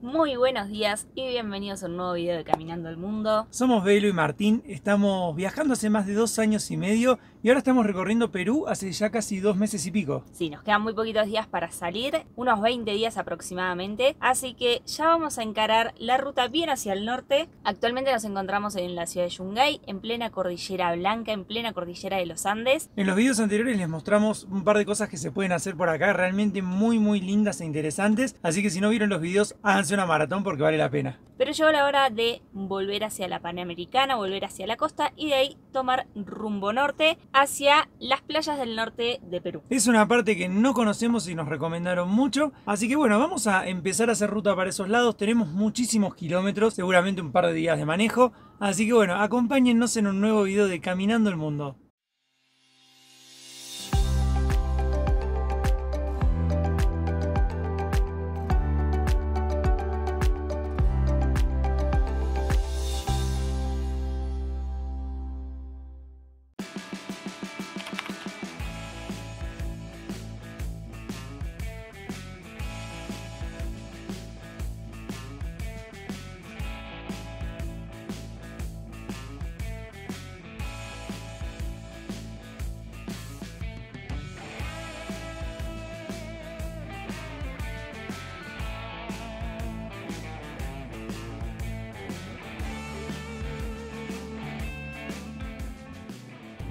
Muy buenos días y bienvenidos a un nuevo video de Caminando el Mundo. Somos Belo y Martín, estamos viajando hace más de 2 años y medio y ahora estamos recorriendo Perú hace ya casi 2 meses y pico. Sí, nos quedan muy poquitos días para salir, unos 20 días aproximadamente, así que ya vamos a encarar la ruta bien hacia el norte. Actualmente nos encontramos en la ciudad de Yungay, en plena cordillera blanca, en plena cordillera de los Andes. En los videos anteriores les mostramos un par de cosas que se pueden hacer por acá, realmente muy lindas e interesantes, así que si no vieron los videos, háganse una maratón porque vale la pena. Pero llegó la hora de volver hacia la Panamericana, volver hacia la costa y de ahí tomar rumbo norte hacia las playas del norte de Perú. Es una parte que no conocemos y nos recomendaron mucho, así que bueno, vamos a empezar a hacer ruta para esos lados. Tenemos muchísimos kilómetros, seguramente un par de días de manejo, así que bueno, acompáñennos en un nuevo video de Caminando el Mundo.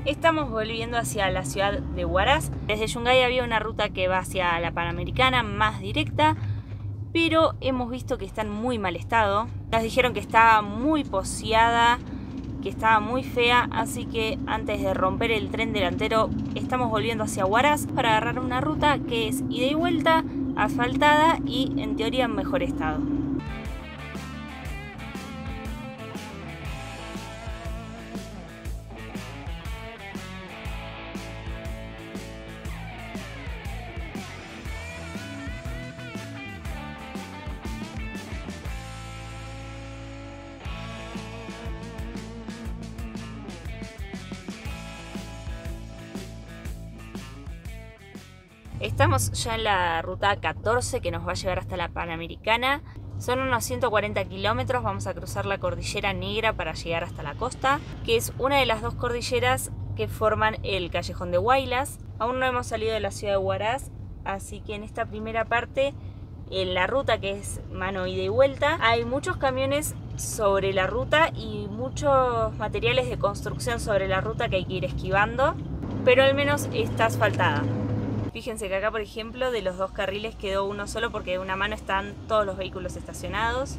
Estamos volviendo hacia la ciudad de Huaraz. Desde Yungay había una ruta que va hacia la Panamericana, más directa, pero hemos visto que está en muy mal estado. Nos dijeron que estaba muy poseada, que estaba muy fea, así que antes de romper el tren delantero estamos volviendo hacia Huaraz para agarrar una ruta que es ida y vuelta, asfaltada y en teoría en mejor estado. Estamos ya en la ruta 14 que nos va a llevar hasta la Panamericana. Son unos 140 kilómetros, vamos a cruzar la Cordillera Negra para llegar hasta la costa, que es una de las dos cordilleras que forman el Callejón de Huaylas. Aún no hemos salido de la ciudad de Huaraz, así que en esta primera parte, en la ruta que es mano ida y vuelta, hay muchos camiones sobre la ruta y muchos materiales de construcción sobre la ruta que hay que ir esquivando, pero al menos está asfaltada. Fíjense que acá, por ejemplo, de los dos carriles quedó uno solo porque de una mano están todos los vehículos estacionados.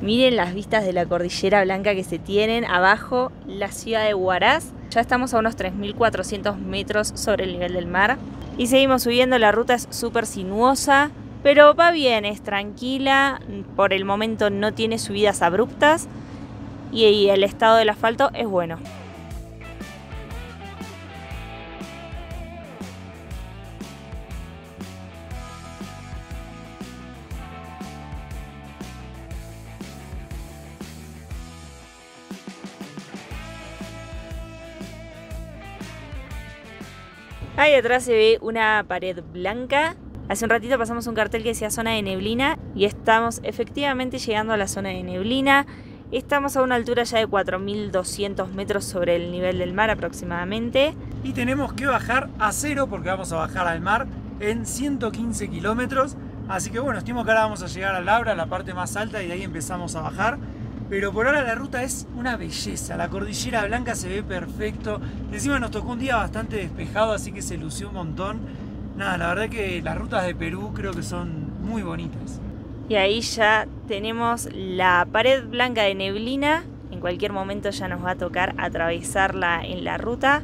Miren las vistas de la Cordillera Blanca que se tienen abajo, la ciudad de Huaraz. Ya estamos a unos 3.400 metros sobre el nivel del mar. Y seguimos subiendo, la ruta es súper sinuosa, pero va bien, es tranquila. Por el momento no tiene subidas abruptas y el estado del asfalto es bueno. Ahí atrás se ve una pared blanca. Hace un ratito pasamos un cartel que decía zona de neblina y estamos efectivamente llegando a la zona de neblina. Estamos a una altura ya de 4.200 metros sobre el nivel del mar aproximadamente. Y tenemos que bajar a cero porque vamos a bajar al mar en 115 kilómetros. Así que bueno, estimo que ahora vamos a llegar al Labra, la parte más alta, y de ahí empezamos a bajar. Pero por ahora la ruta es una belleza, la Cordillera Blanca se ve perfecto. Encima nos tocó un día bastante despejado, así que se lució un montón. Nada, la verdad que las rutas de Perú creo que son muy bonitas. Y ahí ya tenemos la pared blanca de neblina. En cualquier momento ya nos va a tocar atravesarla en la ruta.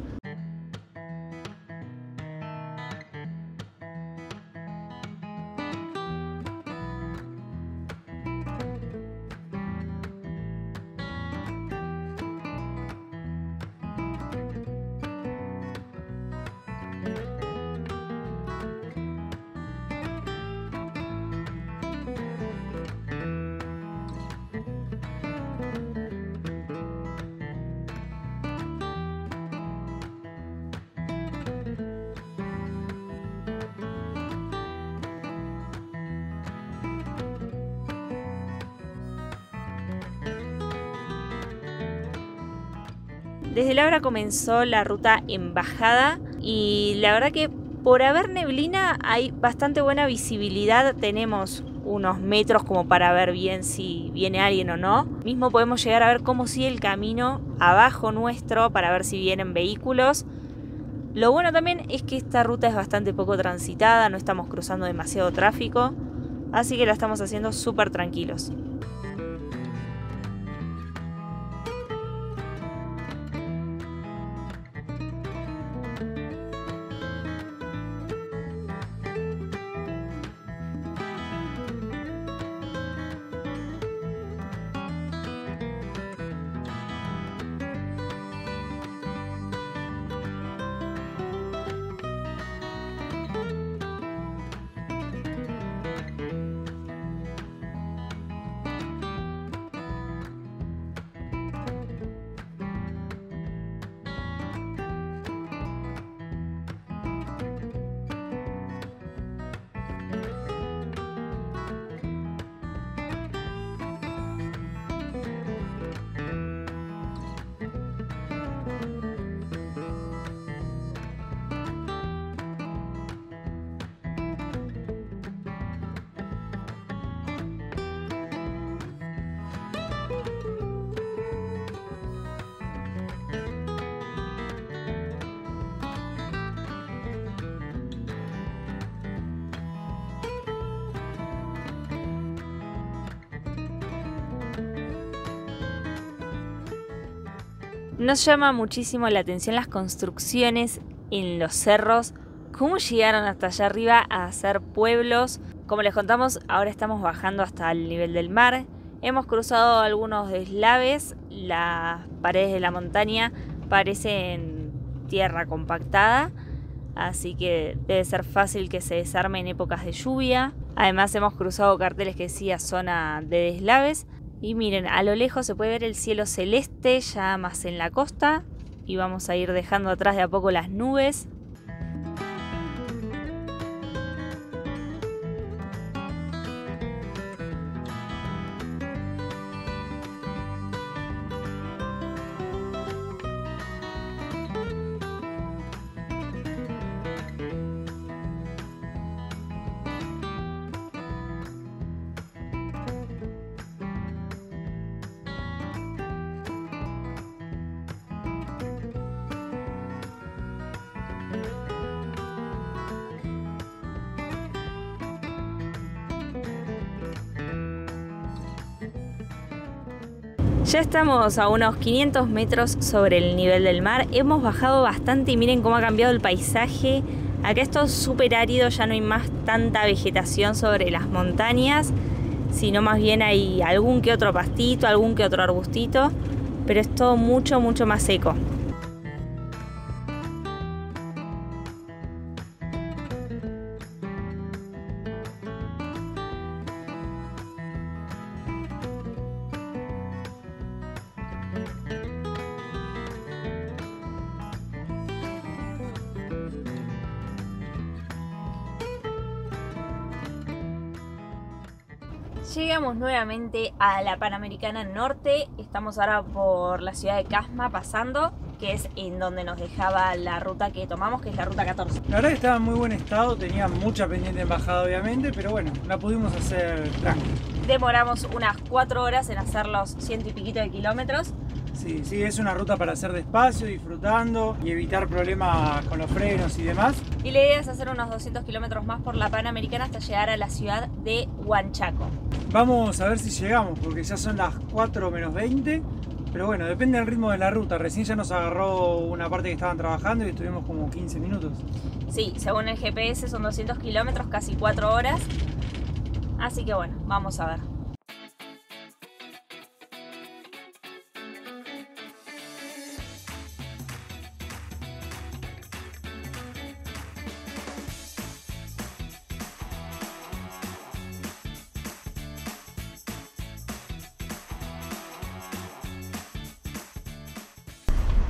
Desde Labra comenzó la ruta en bajada y la verdad que por haber neblina hay bastante buena visibilidad. Tenemos unos metros como para ver bien si viene alguien o no. Mismo podemos llegar a ver cómo sigue el camino abajo nuestro para ver si vienen vehículos. Lo bueno también es que esta ruta es bastante poco transitada, no estamos cruzando demasiado tráfico, así que la estamos haciendo súper tranquilos. Nos llama muchísimo la atención las construcciones en los cerros, cómo llegaron hasta allá arriba a hacer pueblos. Como les contamos, ahora estamos bajando hasta el nivel del mar. Hemos cruzado algunos deslaves, las paredes de la montaña parecen tierra compactada, así que debe ser fácil que se desarme en épocas de lluvia. Además hemos cruzado carteles que decía zona de deslaves. Y miren, a lo lejos se puede ver el cielo celeste ya más en la costa y vamos a ir dejando atrás de a poco las nubes. Ya estamos a unos 500 metros sobre el nivel del mar. Hemos bajado bastante y miren cómo ha cambiado el paisaje. Acá esto es súper árido, ya no hay más tanta vegetación sobre las montañas, sino más bien hay algún que otro pastito, algún que otro arbustito, pero es todo mucho más seco. Llegamos nuevamente a la Panamericana Norte, estamos ahora por la ciudad de Casma pasando, que es en donde nos dejaba la ruta que tomamos, que es la ruta 14. La verdad que estaba en muy buen estado, tenía mucha pendiente en bajada obviamente, pero bueno, la pudimos hacer tranqui. Demoramos unas 4 horas en hacer los 100 y piquito de kilómetros. Sí, es una ruta para hacer despacio, disfrutando y evitar problemas con los frenos y demás. Y la idea es hacer unos 200 kilómetros más por la Panamericana hasta llegar a la ciudad de Huanchaco. Vamos a ver si llegamos, porque ya son las 4 menos 20. Pero bueno, depende del ritmo de la ruta. Recién ya nos agarró una parte que estaban trabajando y estuvimos como 15 minutos. Sí, según el GPS son 200 kilómetros, casi 4 horas. Así que bueno, vamos a ver.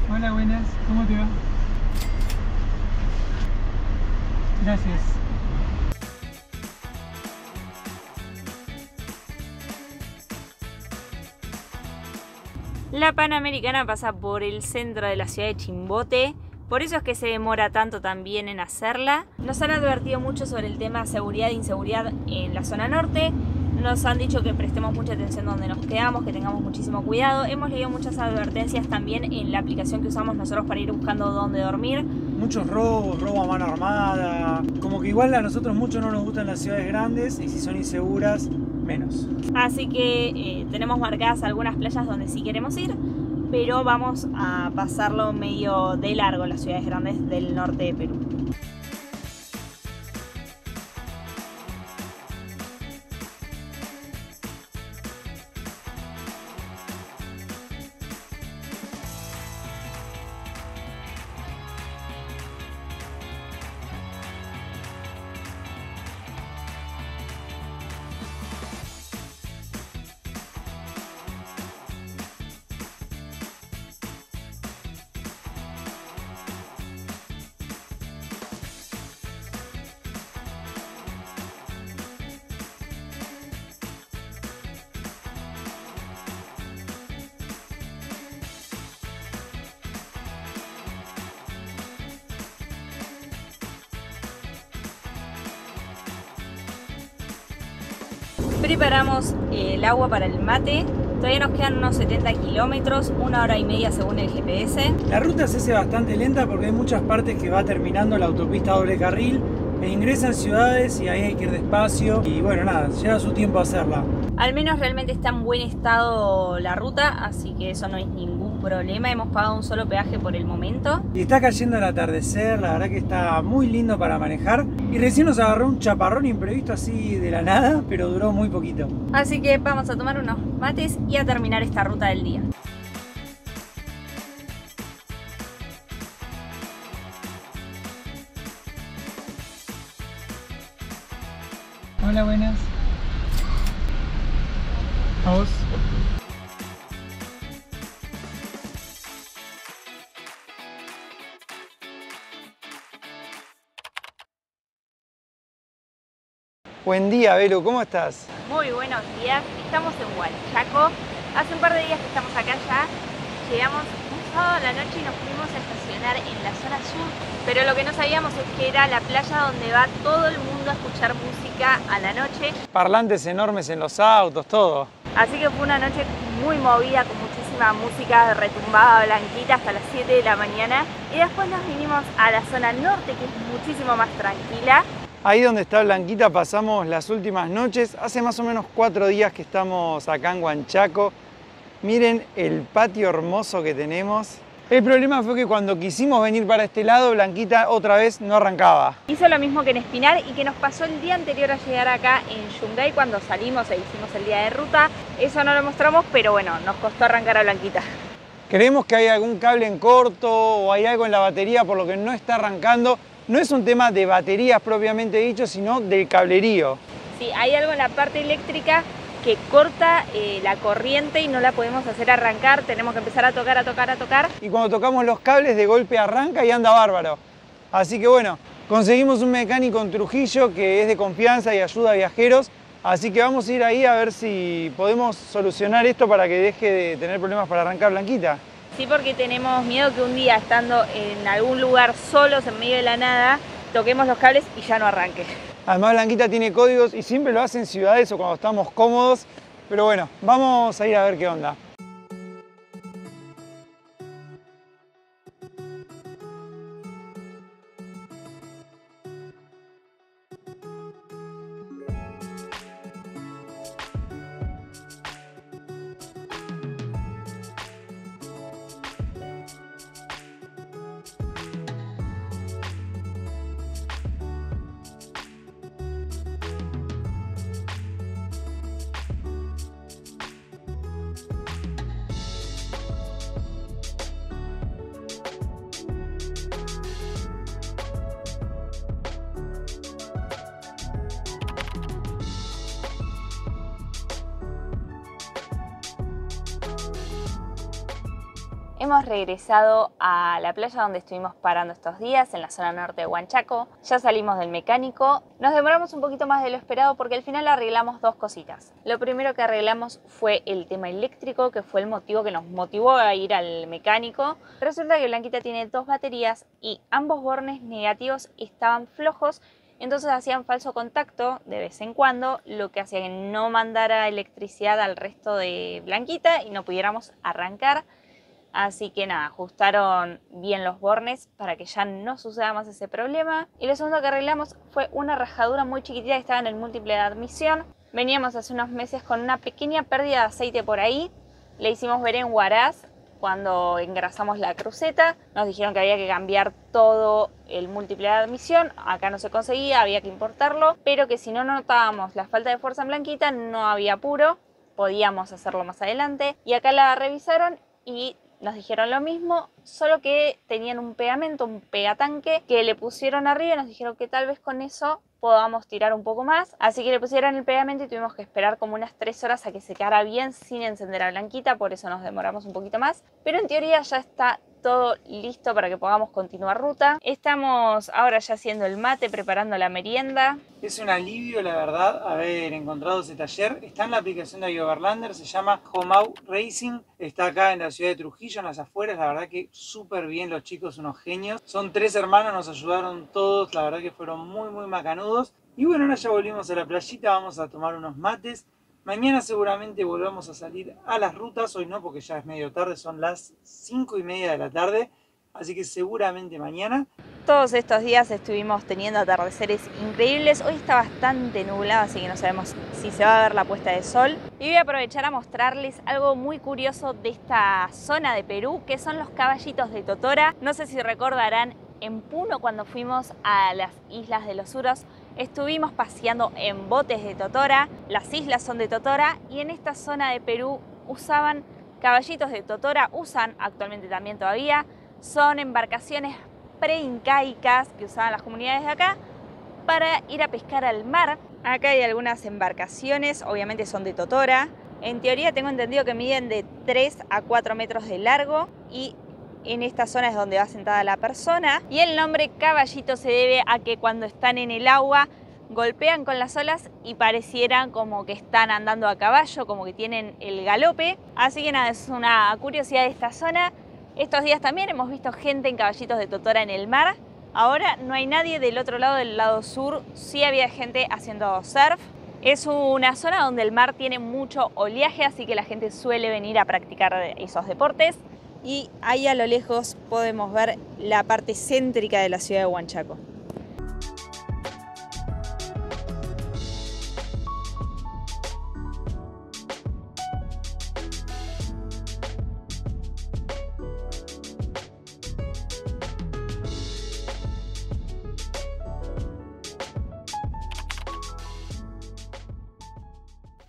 Hola, buenas, ¿cómo te va? Gracias. La Panamericana pasa por el centro de la ciudad de Chimbote, por eso es que se demora tanto también en hacerla. Nos han advertido mucho sobre el tema seguridad e inseguridad en la zona norte. Nos han dicho que prestemos mucha atención donde nos quedamos, que tengamos muchísimo cuidado. Hemos leído muchas advertencias también en la aplicación que usamos nosotros para ir buscando dónde dormir. Muchos robos, robo a mano armada. Como que igual a nosotros mucho no nos gustan las ciudades grandes y si son inseguras, menos. Así que tenemos marcadas algunas playas donde sí queremos ir, pero vamos a pasarlo medio de largo las ciudades grandes del norte de Perú. Preparamos el agua para el mate. Todavía nos quedan unos 70 kilómetros, 1 hora y media según el GPS. La ruta se hace bastante lenta porque hay muchas partes que va terminando la autopista doble carril e ingresan ciudades y ahí hay que ir despacio y bueno, nada, lleva su tiempo hacerla. Al menos realmente está en buen estado la ruta, así que eso no es ningún problema. Hemos pagado un solo peaje por el momento. Y está cayendo el atardecer, la verdad que está muy lindo para manejar. Y recién nos agarró un chaparrón imprevisto así de la nada, pero duró muy poquito. Así que vamos a tomar unos mates y a terminar esta ruta del día. Hola, buenas. ¿A vos? Buen día, Vero, ¿cómo estás? Muy buenos días, estamos en Huanchaco. Hace un par de días que estamos acá ya. Llegamos un sábado a la noche y nos fuimos a estacionar en la zona sur. Pero lo que no sabíamos es que era la playa donde va todo el mundo a escuchar música a la noche. Parlantes enormes en los autos, todo. Así que fue una noche muy movida, con muchísima música retumbada, blanquita, hasta las 7 de la mañana. Y después nos vinimos a la zona norte, que es muchísimo más tranquila. Ahí donde está Blanquita pasamos las últimas noches. Hace más o menos 4 días que estamos acá en Huanchaco. Miren el patio hermoso que tenemos. El problema fue que cuando quisimos venir para este lado, Blanquita otra vez no arrancaba. Hizo lo mismo que en Espinar y que nos pasó el día anterior a llegar acá en Yungay cuando salimos e hicimos el día de ruta. Eso no lo mostramos, pero bueno, nos costó arrancar a Blanquita. Creemos que hay algún cable en corto o hay algo en la batería por lo que no está arrancando. No es un tema de baterías propiamente dicho, sino del cablerío. Sí, hay algo en la parte eléctrica que corta la corriente y no la podemos hacer arrancar. Tenemos que empezar a tocar, a tocar, a tocar. Y cuando tocamos los cables, de golpe arranca y anda bárbaro. Así que bueno, conseguimos un mecánico en Trujillo que es de confianza y ayuda a viajeros. Así que vamos a ir ahí a ver si podemos solucionar esto para que deje de tener problemas para arrancar Blanquita. Sí, porque tenemos miedo que un día, estando en algún lugar solos, en medio de la nada, toquemos los cables y ya no arranque. Además, Blanquita tiene códigos y siempre lo hace en ciudades o cuando estamos cómodos. Pero bueno, vamos a ir a ver qué onda. Hemos regresado a la playa donde estuvimos parando estos días, en la zona norte de Huanchaco. Ya salimos del mecánico. Nos demoramos un poquito más de lo esperado porque al final arreglamos dos cositas. Lo primero que arreglamos fue el tema eléctrico, que fue el motivo que nos motivó a ir al mecánico. Resulta que Blanquita tiene dos baterías y ambos bornes negativos estaban flojos, entonces hacían falso contacto de vez en cuando, lo que hacía que no mandara electricidad al resto de Blanquita y no pudiéramos arrancar. Así que nada, ajustaron bien los bornes para que ya no suceda más ese problema. Y lo segundo que arreglamos fue una rajadura muy chiquitita que estaba en el múltiple de admisión. Veníamos hace unos meses con una pequeña pérdida de aceite por ahí. Le hicimos ver en Huaraz cuando engrasamos la cruceta. Nos dijeron que había que cambiar todo el múltiple de admisión. Acá no se conseguía, había que importarlo. Pero que si no notábamos la falta de fuerza en Blanquita, no había apuro. Podíamos hacerlo más adelante. Y acá la revisaron y nos dijeron lo mismo, solo que tenían un pegamento, un pegatanque que le pusieron arriba y nos dijeron que tal vez con eso podamos tirar un poco más. Así que le pusieron el pegamento y tuvimos que esperar como unas 3 horas a que se quedara bien sin encender a Blanquita, por eso nos demoramos un poquito más. Pero en teoría ya está todo listo para que podamos continuar ruta. Estamos ahora ya haciendo el mate, preparando la merienda. Es un alivio, la verdad, haber encontrado ese taller. Está en la aplicación de Overlander, se llama Homau Racing. Está acá en la ciudad de Trujillo, en las afueras. La verdad que súper bien, los chicos, unos genios. Son 3 hermanos, nos ayudaron todos. La verdad que fueron muy macanudos. Y bueno, ahora ya volvimos a la playita, vamos a tomar unos mates. Mañana seguramente volvamos a salir a las rutas, hoy no porque ya es medio tarde, son las 5:30 de la tarde, así que seguramente mañana. Todos estos días estuvimos teniendo atardeceres increíbles, hoy está bastante nublado, así que no sabemos si se va a ver la puesta de sol. Y voy a aprovechar a mostrarles algo muy curioso de esta zona de Perú, que son los caballitos de Totora. No sé si recordarán, en Puno cuando fuimos a las islas de los Uros, estuvimos paseando en botes de Totora, las islas son de Totora y en esta zona de Perú usaban caballitos de Totora, usan actualmente también todavía, son embarcaciones preincaicas que usaban las comunidades de acá para ir a pescar al mar. Acá hay algunas embarcaciones, obviamente son de Totora, en teoría tengo entendido que miden de 3 a 4 metros de largo y en esta zona es donde va sentada la persona. Y el nombre caballito se debe a que cuando están en el agua golpean con las olas y parecieran como que están andando a caballo, como que tienen el galope. Así que nada, es una curiosidad de esta zona. Estos días también hemos visto gente en caballitos de Totora en el mar. Ahora no hay nadie del otro lado, del lado sur. Sí había gente haciendo surf. Es una zona donde el mar tiene mucho oleaje, así que la gente suele venir a practicar esos deportes. Y ahí a lo lejos podemos ver la parte céntrica de la ciudad de Huanchaco.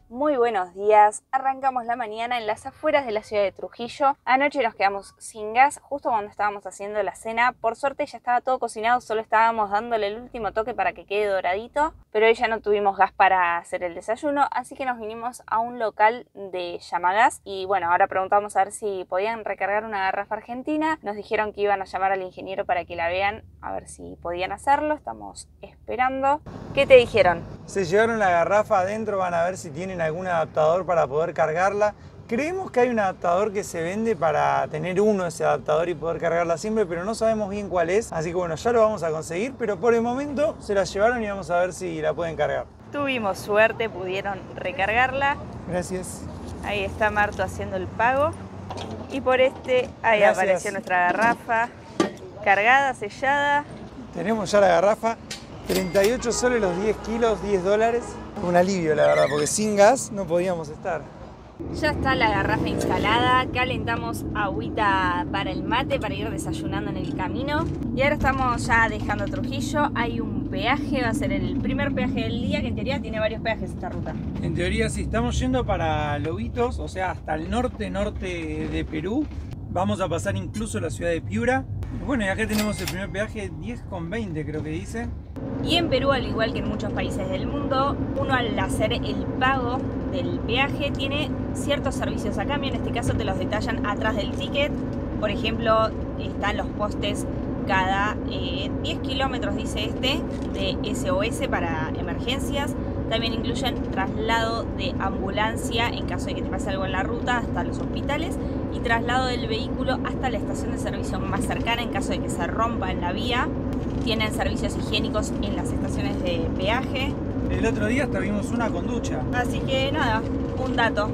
Muy buenos días, arrancamos la mañana en las afueras de la ciudad de Trujillo. Anoche nos quedamos sin gas, justo cuando estábamos haciendo la cena. Por suerte ya estaba todo cocinado, solo estábamos dándole el último toque para que quede doradito. Pero hoy ya no tuvimos gas para hacer el desayuno, así que nos vinimos a un local de Llamagas. Y bueno, ahora preguntamos a ver si podían recargar una garrafa argentina. Nos dijeron que iban a llamar al ingeniero para que la vean, a ver si podían hacerlo. Estamos esperando. ¿Qué te dijeron? Se llevaron la garrafa adentro, van a ver si tienen algún adaptador para poder cargarla. Creemos que hay un adaptador que se vende para tener ese adaptador y poder cargarla siempre, pero no sabemos bien cuál es. Así que bueno, ya lo vamos a conseguir, pero por el momento se la llevaron y vamos a ver si la pueden cargar. Tuvimos suerte, pudieron recargarla. Gracias. Ahí está Marto haciendo el pago. Y por ahí apareció nuestra garrafa cargada, sellada. Tenemos ya la garrafa. 38 soles los 10 kilos, $10. Un alivio, la verdad, porque sin gas no podíamos estar. Ya está la garrafa instalada, calentamos agüita para el mate, para ir desayunando en el camino. Y ahora estamos ya dejando Trujillo, hay un peaje, va a ser el primer peaje del día, que en teoría tiene varios peajes esta ruta. En teoría sí, estamos yendo para Lobitos, o sea, hasta el norte de Perú. Vamos a pasar incluso la ciudad de Piura. Bueno, y acá tenemos el primer peaje, 10,20 creo que dice. Y en Perú, al igual que en muchos países del mundo, uno al hacer el pago del peaje tiene ciertos servicios a cambio. En este caso te los detallan atrás del ticket. Por ejemplo, están los postes cada 10 kilómetros, dice este, de SOS para emergencias. También incluyen traslado de ambulancia en caso de que te pase algo en la ruta hasta los hospitales y traslado del vehículo hasta la estación de servicio más cercana en caso de que se rompa en la vía. Tienen servicios higiénicos en las estaciones de peaje. El otro día hasta vimos una con ducha. Así que nada, un dato.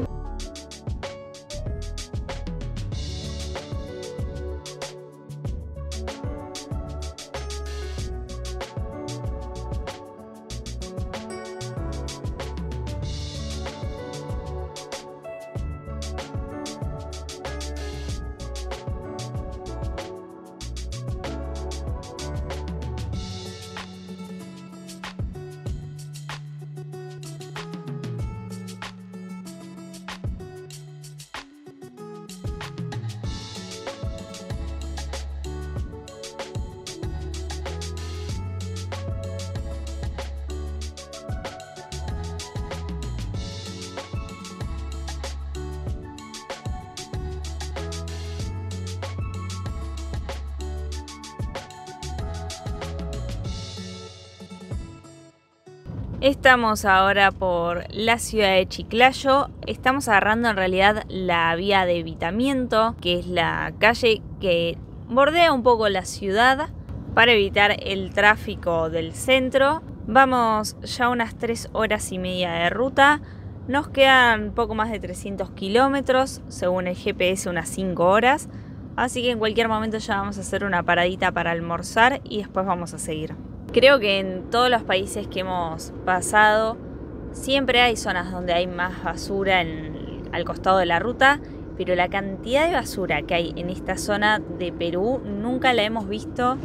Estamos ahora por la ciudad de Chiclayo. Estamos agarrando en realidad la vía de Evitamiento, que es la calle que bordea un poco la ciudad para evitar el tráfico del centro. Vamos ya unas 3 horas y media de ruta. Nos quedan poco más de 300 kilómetros, según el GPS unas 5 horas. Así que en cualquier momento ya vamos a hacer una paradita para almorzar y después vamos a seguir. Creo que en todos los países que hemos pasado siempre hay zonas donde hay más basura al costado de la ruta, pero la cantidad de basura que hay en esta zona de Perú nunca la hemos visto.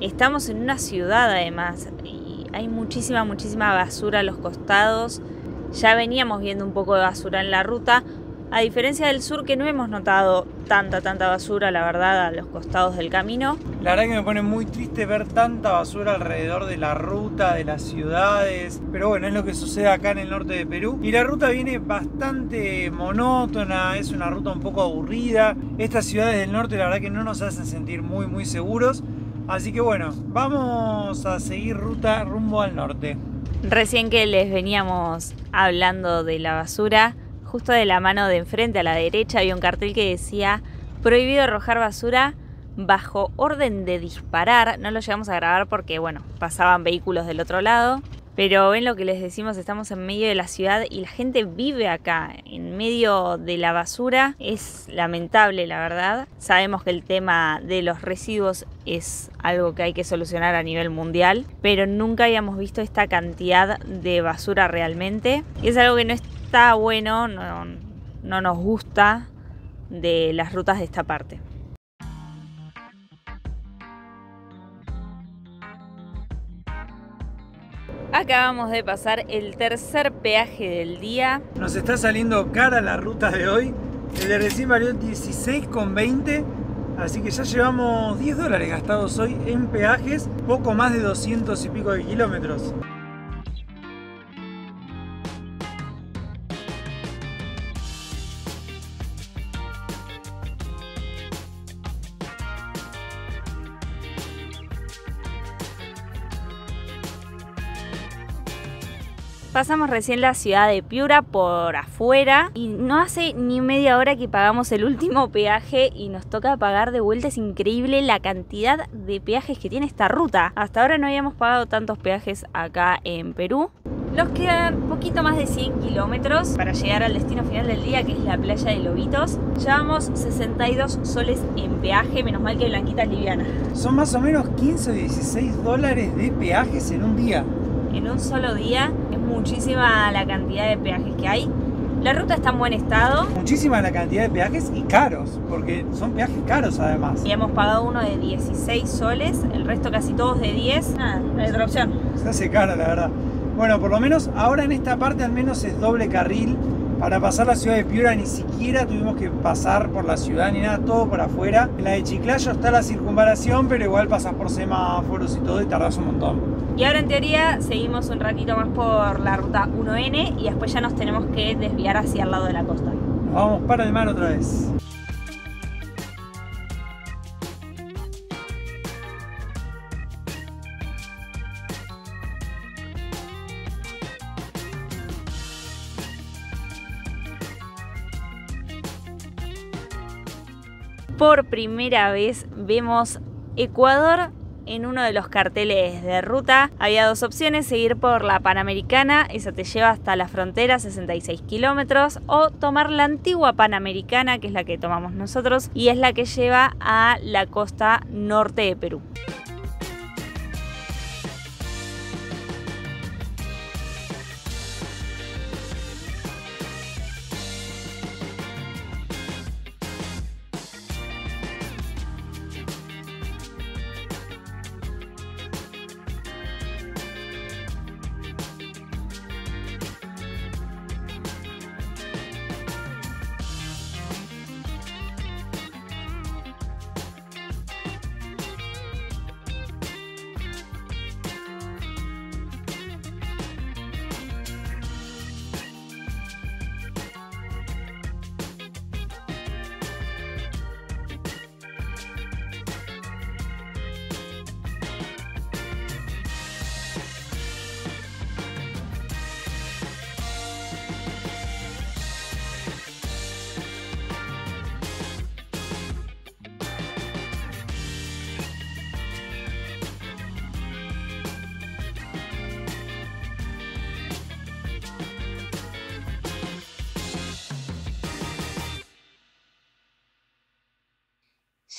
Estamos en una ciudad además y hay muchísima basura a los costados. Ya veníamos viendo un poco de basura en la ruta, a diferencia del sur, que no hemos notado tanta basura, la verdad, a los costados del camino. La verdad que me pone muy triste ver tanta basura alrededor de la ruta, de las ciudades. Pero bueno, es lo que sucede acá en el norte de Perú. Y la ruta viene bastante monótona, es una ruta un poco aburrida. Estas ciudades del norte la verdad que no nos hacen sentir muy seguros. Así que bueno, vamos a seguir ruta rumbo al norte. Recién que les veníamos hablando de la basura, justo de la mano de enfrente a la derecha había un cartel que decía prohibido arrojar basura bajo orden de disparar. No lo llegamos a grabar porque bueno, pasaban vehículos del otro lado, pero ven lo que les decimos, estamos en medio de la ciudad y la gente vive acá en medio de la basura. Es lamentable, la verdad. Sabemos que el tema de los residuos es algo que hay que solucionar a nivel mundial, pero nunca habíamos visto esta cantidad de basura realmente y es algo que no está bueno, no nos gusta de las rutas de esta parte. Acabamos de pasar el tercer peaje del día. Nos está saliendo cara la ruta de hoy. El de recién valió 16,20, así que ya llevamos $10 gastados hoy en peajes, poco más de 200 y pico de kilómetros. Pasamos recién la ciudad de Piura por afuera y no hace ni media hora que pagamos el último peaje y nos toca pagar de vuelta. Es increíble la cantidad de peajes que tiene esta ruta. Hasta ahora no habíamos pagado tantos peajes acá en Perú. Nos quedan poquito más de 100 kilómetros para llegar al destino final del día, que es la playa de Lobitos. Llevamos 62 soles en peaje, menos mal que Blanquita es liviana. Son más o menos 15 o 16 dólares de peajes en un día. En un solo día es muchísima la cantidad de peajes que hay. La ruta está en buen estado. Muchísima la cantidad de peajes y caros, porque son peajes caros además. Y hemos pagado uno de 16 soles, el resto casi todos de 10. Nada, no hay otra opción. Se hace caro, la verdad. Bueno, por lo menos ahora en esta parte al menos es doble carril. Para pasar la ciudad de Piura ni siquiera tuvimos que pasar por la ciudad ni nada, todo por afuera. En la de Chiclayo está la circunvalación, pero igual pasas por semáforos y todo y tardás un montón. Y ahora en teoría seguimos un ratito más por la ruta 1N y después ya nos tenemos que desviar hacia el lado de la costa. Nos vamos para el mar otra vez. Por primera vez vemos Ecuador en uno de los carteles de ruta. Había dos opciones: seguir por la Panamericana, esa te lleva hasta la frontera, 66 kilómetros, o tomar la antigua Panamericana, que es la que tomamos nosotros, y es la que lleva a la costa norte de Perú.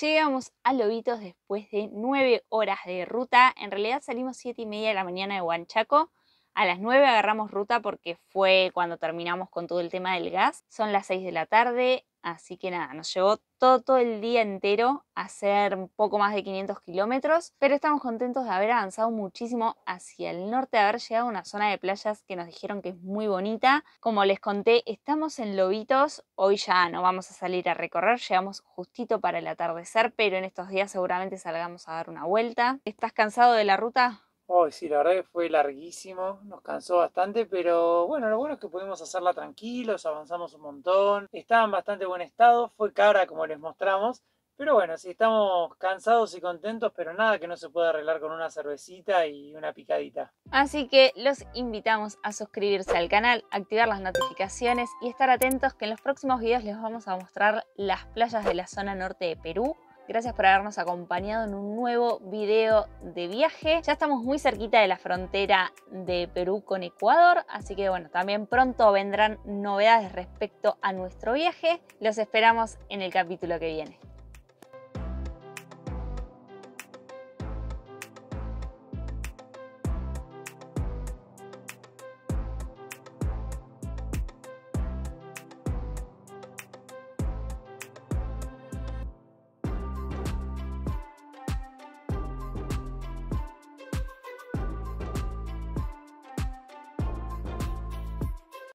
Llegamos a Lobitos después de 9 horas de ruta. En realidad salimos 7:30 de la mañana de Huanchaco. A las 9 agarramos ruta porque fue cuando terminamos con todo el tema del gas. Son las 6 de la tarde, así que nada, nos llevó todo el día entero a hacer un poco más de 500 kilómetros. Pero estamos contentos de haber avanzado muchísimo hacia el norte, de haber llegado a una zona de playas que nos dijeron que es muy bonita. Como les conté, estamos en Lobitos. Hoy ya no vamos a salir a recorrer, llegamos justito para el atardecer, pero en estos días seguramente salgamos a dar una vuelta. ¿Estás cansado de la ruta? Oh, sí, la verdad que fue larguísimo, nos cansó bastante, pero bueno, lo bueno es que pudimos hacerla tranquilos, avanzamos un montón, estaba en bastante buen estado, fue cara como les mostramos, pero bueno, sí, estamos cansados y contentos, pero nada que no se pueda arreglar con una cervecita y una picadita. Así que los invitamos a suscribirse al canal, activar las notificaciones y estar atentos, que en los próximos videos les vamos a mostrar las playas de la zona norte de Perú. Gracias por habernos acompañado en un nuevo video de viaje. Ya estamos muy cerquita de la frontera de Perú con Ecuador, así que bueno, también pronto vendrán novedades respecto a nuestro viaje. Los esperamos en el capítulo que viene.